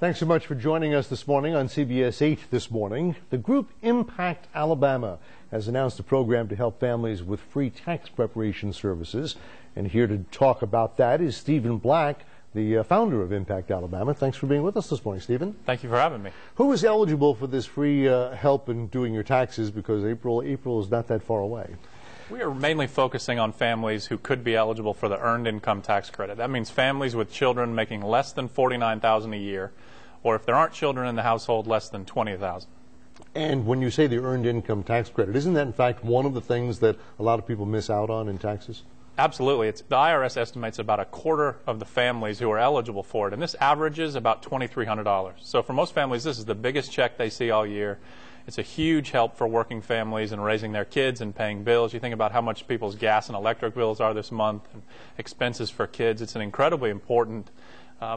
Thanks so much for joining us this morning on CBS 8 This Morning. The group Impact Alabama has announced a program to help families with free tax preparation services. And here to talk about that is Stephen Black, the founder of Impact Alabama. Thanks for being with us this morning, Stephen. Thank you for having me. Who is eligible for this free help in doing your taxes? Because April is not that far away. We are mainly focusing on families who could be eligible for the Earned Income Tax Credit. That means families with children making less than $49,000 a year, or if there aren't children in the household, less than $20,000. And when you say the Earned Income Tax Credit, isn't that in fact one of the things that a lot of people miss out on in taxes? Absolutely. The IRS estimates about a quarter of the families who are eligible for it, and this averages about $2,300. So for most families, this is the biggest check they see all year. It's a huge help for working families in raising their kids and paying bills. You think about how much people's gas and electric bills are this month and expenses for kids. It's an incredibly important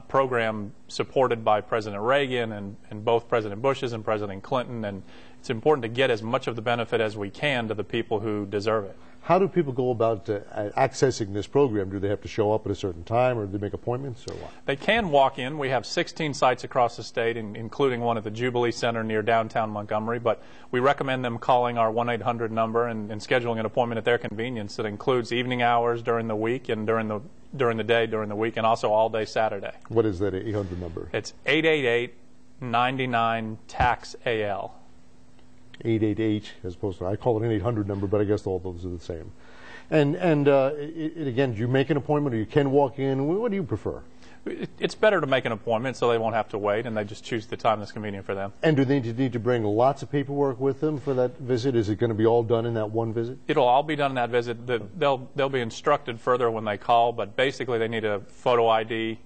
program supported by President Reagan and both President Bush's and President Clinton, and it's important to get as much of the benefit as we can to the people who deserve it. How do people go about accessing this program? Do they have to show up at a certain time, or do they make appointments, or what? They can walk in. We have 16 sites across the state, including one at the Jubilee Center near downtown Montgomery, but we recommend them calling our 1-800 number and scheduling an appointment at their convenience. That includes evening hours during the week and during the day during the week, and also all day Saturday. What is that 800 number? It's 888-99-TAX-AL. 888 as opposed to, I call it an 800 number, but I guess all those are the same. And again, do you make an appointment, or you can walk in? What do you prefer? It's better to make an appointment so they won't have to wait, and they just choose the time that's convenient for them. And do they need to bring lots of paperwork with them for that visit? Is it going to be all done in that one visit? It'll all be done in that visit. They'll be instructed further when they call, but basically they need a photo ID,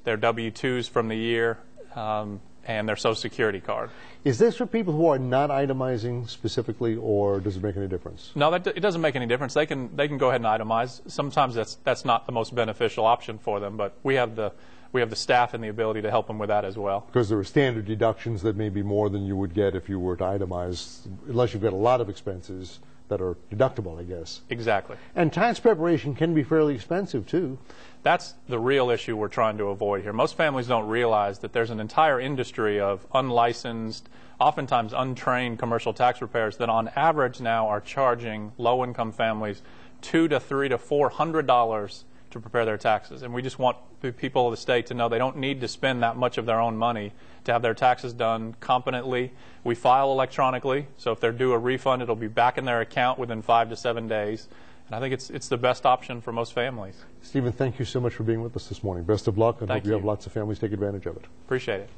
their W-2s from the year, and their Social Security card. Is this for people who are not itemizing specifically, or does it make any difference? No, it doesn't make any difference. They can go ahead and itemize. Sometimes that's not the most beneficial option for them, but we have the staff and the ability to help them with that as well. Because there are standard deductions that may be more than you would get if you were to itemize, unless you've got a lot of expenses that are deductible, I guess. Exactly. And tax preparation can be fairly expensive, too. That's the real issue we're trying to avoid here. Most families don't realize that there's an entire industry of unlicensed, oftentimes untrained commercial tax preparers that on average now are charging low-income families $200 to $300 to $400 to prepare their taxes. And we just want the people of the state to know they don't need to spend that much of their own money to have their taxes done competently. We file electronically, so if they're due a refund, it'll be back in their account within 5 to 7 days. And I think it's the best option for most families. Stephen, thank you so much for being with us this morning. Best of luck, and hope you have lots of families take advantage of it. Appreciate it.